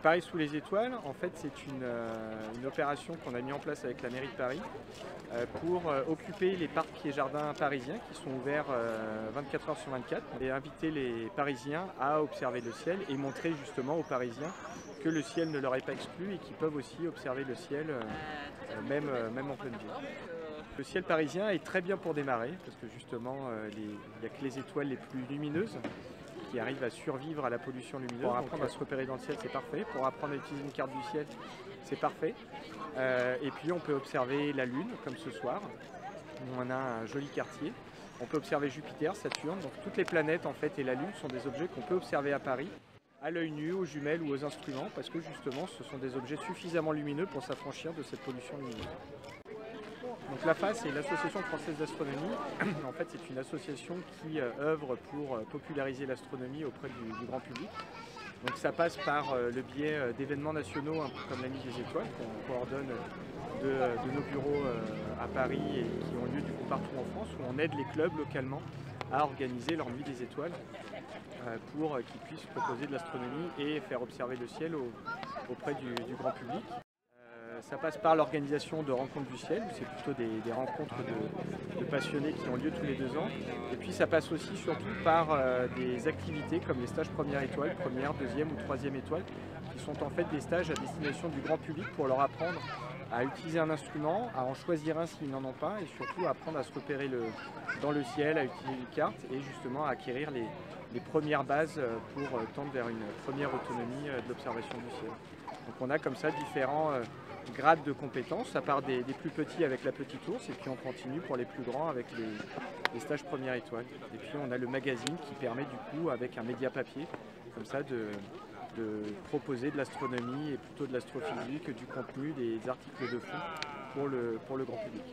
Paris sous les étoiles, en fait, c'est une opération qu'on a mis en place avec la mairie de Paris pour occuper les parcs et jardins parisiens qui sont ouverts 24 heures sur 24 et inviter les Parisiens à observer le ciel et montrer justement aux Parisiens que le ciel ne leur est pas exclu et qu'ils peuvent aussi observer le ciel même en pleine ville. Le ciel parisien est très bien pour démarrer parce que justement il n'y a que les étoiles les plus lumineuses qui arrivent à survivre à la pollution lumineuse. Pour apprendre à se repérer dans le ciel, c'est parfait. Pour apprendre à utiliser une carte du ciel, c'est parfait. Et puis on peut observer la Lune, comme ce soir, où on a un joli quartier. On peut observer Jupiter, Saturne, donc toutes les planètes en fait et la Lune sont des objets qu'on peut observer à Paris, à l'œil nu, aux jumelles ou aux instruments, parce que justement ce sont des objets suffisamment lumineux pour s'affranchir de cette pollution lumineuse. Donc l'AFA, c'est l'Association française d'astronomie. En fait, c'est une association qui œuvre pour populariser l'astronomie auprès du grand public. Donc ça passe par le biais d'événements nationaux, un peu comme la Nuit des Étoiles, qu'on coordonne de nos bureaux à Paris et qui ont lieu du coup partout en France, où on aide les clubs localement à organiser leur Nuit des Étoiles pour qu'ils puissent proposer de l'astronomie et faire observer le ciel auprès du grand public. Ça passe par l'organisation de rencontres du ciel, où c'est plutôt des rencontres de passionnés qui ont lieu tous les 2 ans. Et puis ça passe aussi surtout par des activités comme les stages première étoile, première, deuxième ou troisième étoile, qui sont en fait des stages à destination du grand public pour leur apprendre à utiliser un instrument, à en choisir un s'ils n'en ont pas, et surtout à apprendre à se repérer dans le ciel, à utiliser une carte et justement à acquérir les premières bases pour tendre vers une première autonomie de l'observation du ciel. Donc on a comme ça différents grades de compétences, ça part des plus petits avec la petite ours et puis on continue pour les plus grands avec les stages première étoile. Et puis on a le magazine qui permet du coup avec un média papier comme ça de proposer de l'astronomie et plutôt de l'astrophysique, du contenu, des articles de fond pour le grand public.